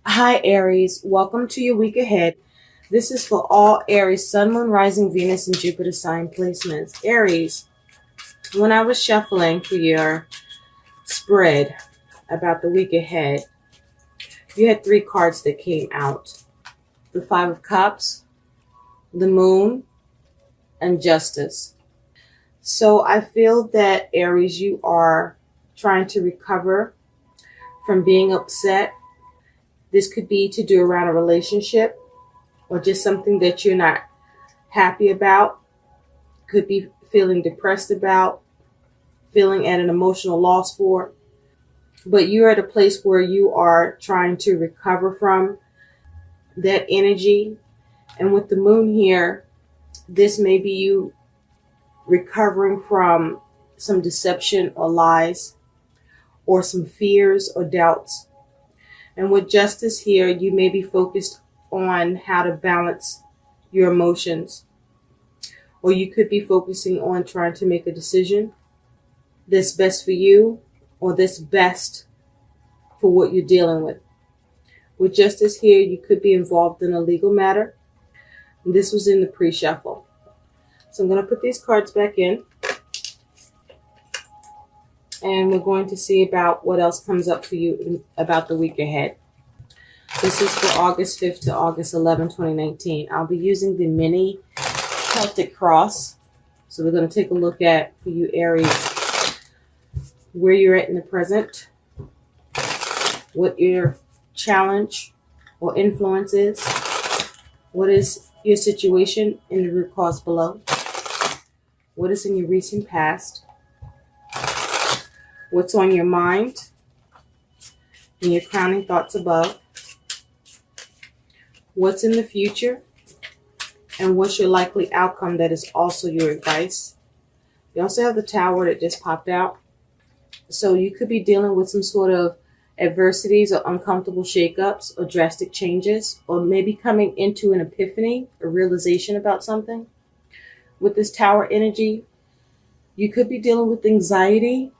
Hi, Aries. Welcome to your week ahead. This is for all Aries, Sun, Moon, Rising, Venus, and Jupiter sign placements. Aries, when I was shuffling for your spread about the week ahead, you had three cards that came out. The Five of Cups, the Moon, and Justice. So I feel that, Aries, you are trying to recover from being upset. This could be to do around a relationship or just something that you're not happy about. Could be feeling depressed about, feeling at an emotional loss for. But you're at a place where you are trying to recover from that energy. And with the moon here, this may be you recovering from some deception or lies or some fears or doubts. And with justice here, you may be focused on how to balance your emotions. Or you could be focusing on trying to make a decision that's best for you or that's best for what you're dealing with. With justice here, you could be involved in a legal matter. This was in the pre-shuffle. So I'm going to put these cards back in. And we're going to see about what else comes up for you about the week ahead. This is for August 5th to August 11, 2019. I'll be using the mini Celtic cross. So we're going to take a look at, for you Aries, where you're at in the present, what your challenge or influence is, what is your situation in the root cause below, what is in your recent past, what's on your mind, and your crowning thoughts above, what's in the future, and what's your likely outcome that is also your advice. You also have the Tower that just popped out. So you could be dealing with some sort of adversities or uncomfortable shakeups or drastic changes, or maybe coming into an epiphany, a realization about something. With this Tower energy, you could be dealing with anxiety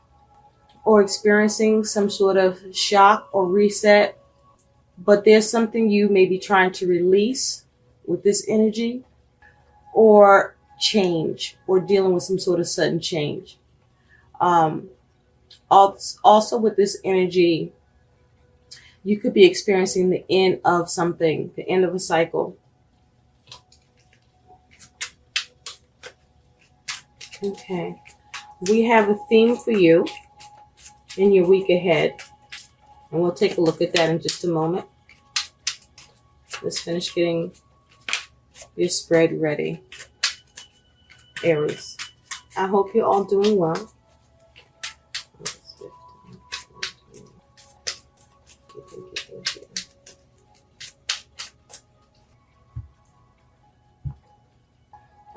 or experiencing some sort of shock or reset, but there's something you may be trying to release with this energy, or change, or dealing with some sort of sudden change. Also with this energy, you could be experiencing the end of something, the end of a cycle. Okay, we have a theme for you in your week ahead, and we'll take a look at that in just a moment. Let's finish getting your spread ready, Aries. I hope you're all doing well.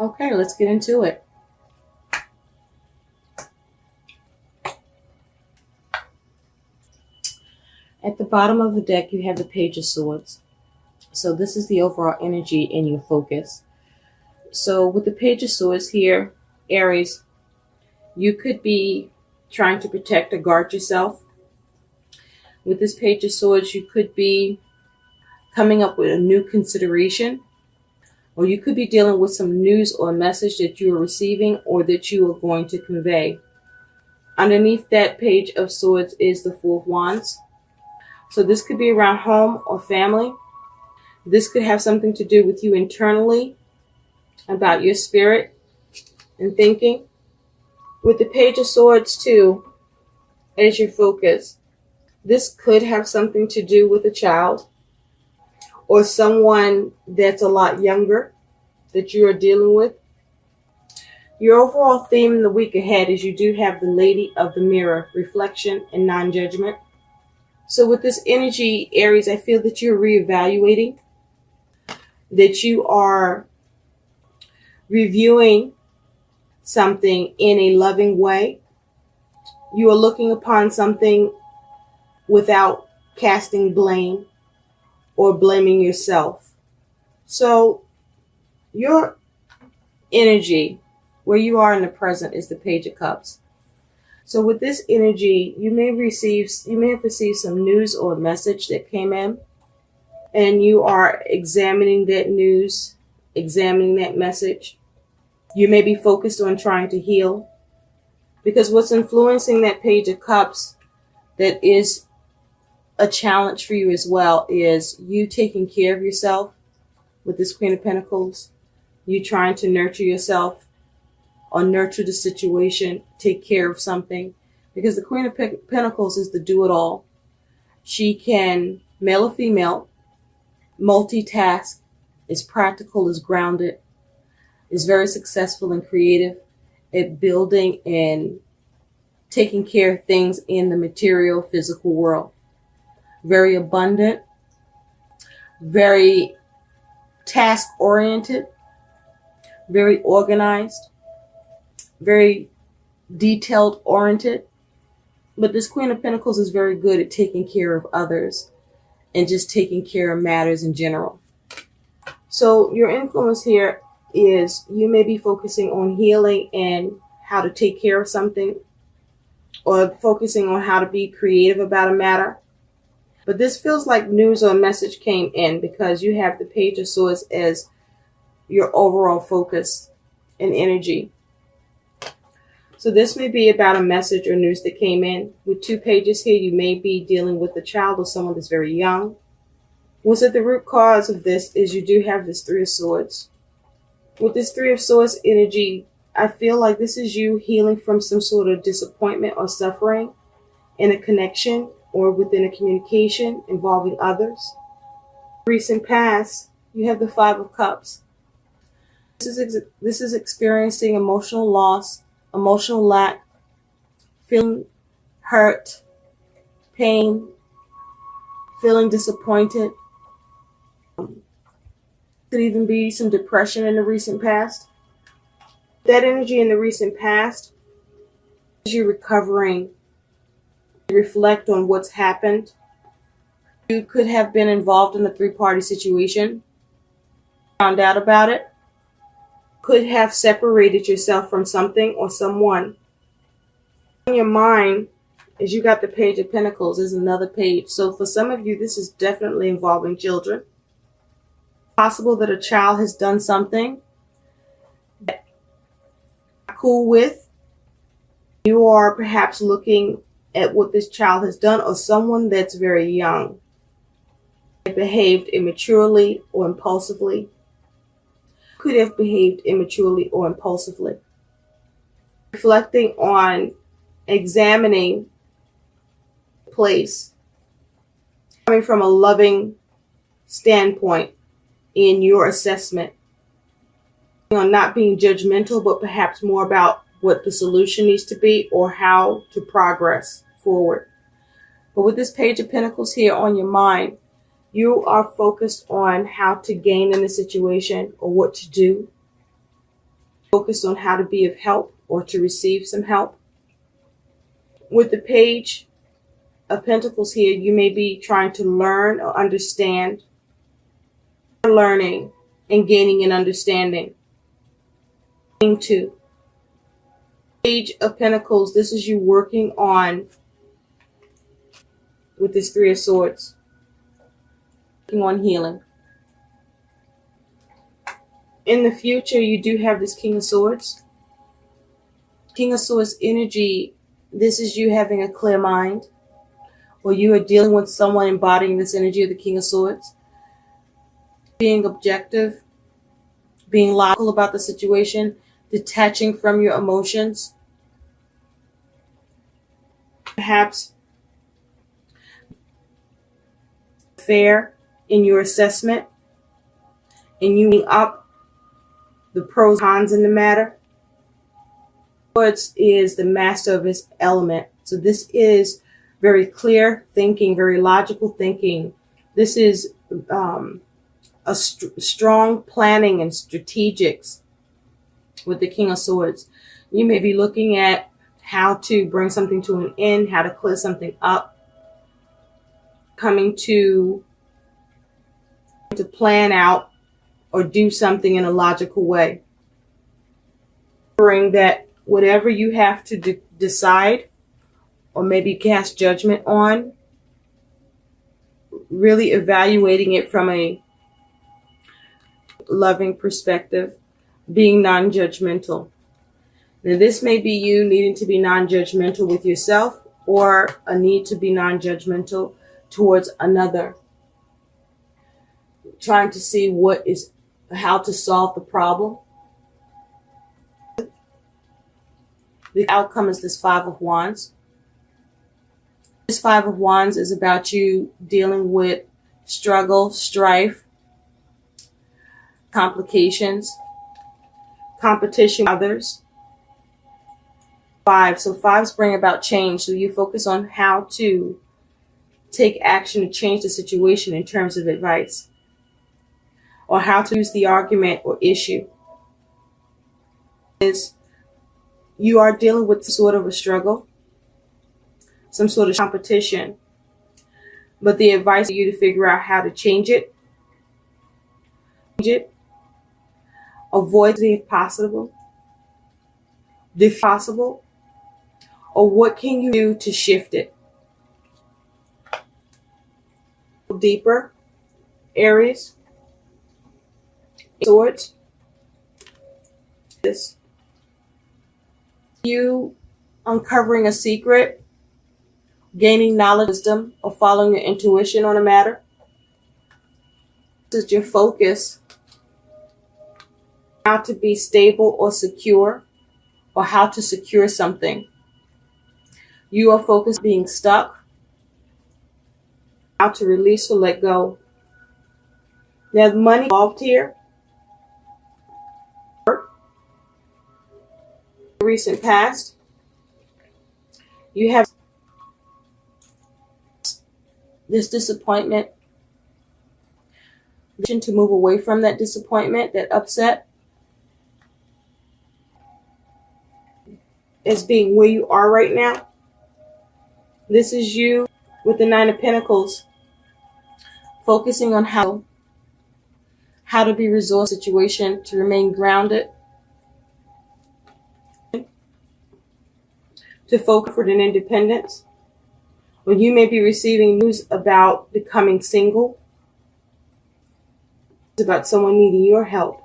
Okay, let's get into it. At the bottom of the deck, you have the Page of Swords. So this is the overall energy in your focus. So with the Page of Swords here, Aries, you could be trying to protect or guard yourself. With this Page of Swords, you could be coming up with a new consideration, or you could be dealing with some news or message that you are receiving or that you are going to convey. Underneath that Page of Swords is the Four of Wands. So this could be around home or family. This could have something to do with you internally, about your spirit and thinking. With the Page of Swords too, as your focus, this could have something to do with a child or someone that's a lot younger that you are dealing with. Your overall theme in the week ahead is you do have the Lady of the Mirror, reflection and non-judgment. So with this energy, Aries, I feel that you're reevaluating, that you are reviewing something in a loving way. You are looking upon something without casting blame or blaming yourself. So your energy, where you are in the present, is the Page of Cups. So with this energy, you may have received some news or message that came in and you are examining that news, examining that message. You may be focused on trying to heal, because what's influencing that Page of Cups that is a challenge for you as well is you taking care of yourself with this Queen of Pentacles. You trying to nurture yourself or nurture the situation, take care of something, because the Queen of Pentacles is the do-it-all. She can, male or female, multitask, is practical, is grounded, is very successful and creative at building and taking care of things in the material, physical world. Very abundant, very task-oriented, very organized, very detailed-oriented. But this Queen of Pentacles is very good at taking care of others and just taking care of matters in general. So your influence here is you may be focusing on healing and how to take care of something, or focusing on how to be creative about a matter. But this feels like news or a message came in because you have the Page of Swords as your overall focus and energy. So this may be about a message or news that came in. With 2 pages here, you may be dealing with a child or someone that's very young. What's at the root cause of this is you do have this 3 of Swords. With this 3 of Swords energy, I feel like this is you healing from some sort of disappointment or suffering in a connection or within a communication involving others. Recent past, you have the 5 of Cups. This is experiencing emotional loss, emotional lack, feeling hurt, pain, feeling disappointed. Could even be some depression in the recent past. That energy in the recent past is you recovering. Reflect on what's happened. You could have been involved in a 3-party situation, found out about it, could have separated yourself from something or someone. In your mind, as you got the Page of Pentacles, is another page. So for some of you, this is definitely involving children. Possible that a child has done something that you're not cool with. You are perhaps looking at what this child has done, or someone that's very young. They behaved immaturely or impulsively. Could have behaved immaturely or impulsively. Reflecting on, examining the place, coming from a loving standpoint in your assessment. Not being judgmental, but perhaps more about what the solution needs to be or how to progress forward. But with this Page of Pentacles here on your mind, you are focused on how to gain in the situation or what to do. Focused on how to be of help or to receive some help. With the Page of Pentacles here, you may be trying to learn or understand. Learning and gaining an understanding. Two. Page of Pentacles, this is you working on, with this 3 of Swords, working on healing. In the future, you do have this King of Swords. King of Swords energy, this is you having a clear mind, or you are dealing with someone embodying this energy of the King of Swords. Being objective, being logical about the situation, detaching from your emotions. Perhaps fair in your assessment, and you up the pros and cons in the matter. Swords is the master of his element. So this is very clear thinking, very logical thinking. This is a strong planning and strategics with the King of Swords. You may be looking at how to bring something to an end, how to clear something up, coming to plan out or do something in a logical way. Remembering that whatever you have to decide or maybe cast judgment on, really evaluating it from a loving perspective, being non-judgmental. Now, this may be you needing to be non-judgmental with yourself, or a need to be non-judgmental towards another. Trying to see how to solve the problem. The outcome is this Five of Wands. This Five of Wands is about you dealing with struggle, strife, complications, competition with others. So fives bring about change. So you focus on how to take action to change the situation in terms of advice, or how to use the argument or issue. You are dealing with sort of a struggle, some sort of competition, but the advice is you to figure out how to change it, avoid it if possible, or what can you do to shift it? Deeper, Aries, Swords. This. You uncovering a secret, gaining knowledge, wisdom, or following your intuition on a matter. This is your focus. How to be stable or secure, or how to secure something. You are focused on being stuck, how to release or let go. There's money involved here. Recent past. You have this disappointment. To move away from that disappointment, that upset, as being where you are right now. This is you with the Nine of Pentacles, focusing on how to be resourceful in the situation, to remain grounded, to focus on independence. Or you may be receiving news about becoming single. It's about someone needing your help.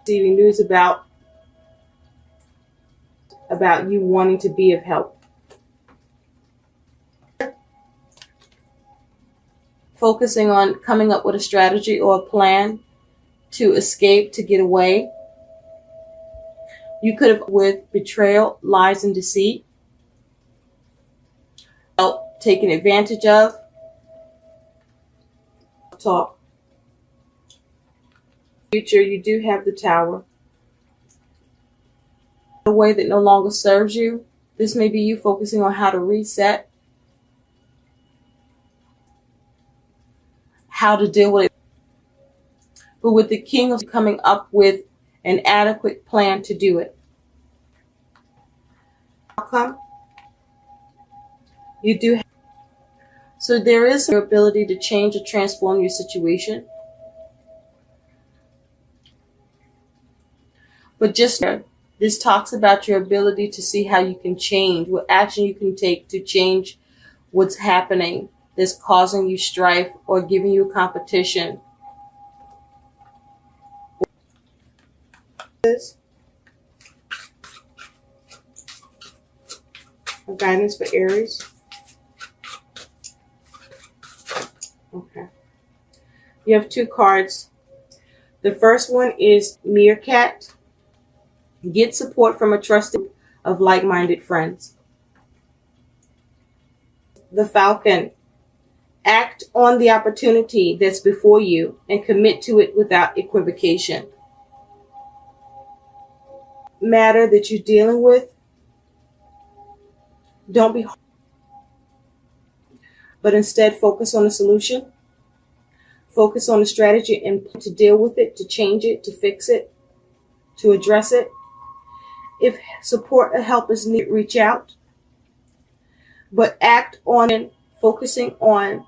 Receiving news about you wanting to be of help. Focusing on coming up with a strategy or a plan to escape, to get away. You could have with betrayal, lies, and deceit. Taken advantage of. Talk. Future, you do have the Tower. A way that no longer serves you. This may be you focusing on how to reset. How to deal with it. But with the King of coming up with an adequate plan to do it. Outcome. You do have. So there is your ability to change or transform your situation. But just this talks about your ability to see how you can change, what action you can take to change what's happening that's causing you strife or giving you competition. Guidance for Aries. Okay. You have two cards. The first one is Meerkat. Get support from a trusted group of like-minded friends. The Falcon. Act on the opportunity that's before you and commit to it without equivocation. Matter that you're dealing with, don't be hard, but instead focus on the solution. Focus on the strategy and to deal with it, to change it, to fix it, to address it. If support or help is needed, reach out. But act on it, focusing on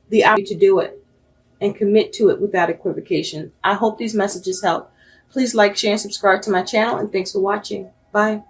the opportunity to do it and commit to it without equivocation. I hope these messages help. Please like, share, and subscribe to my channel, and thanks for watching. Bye.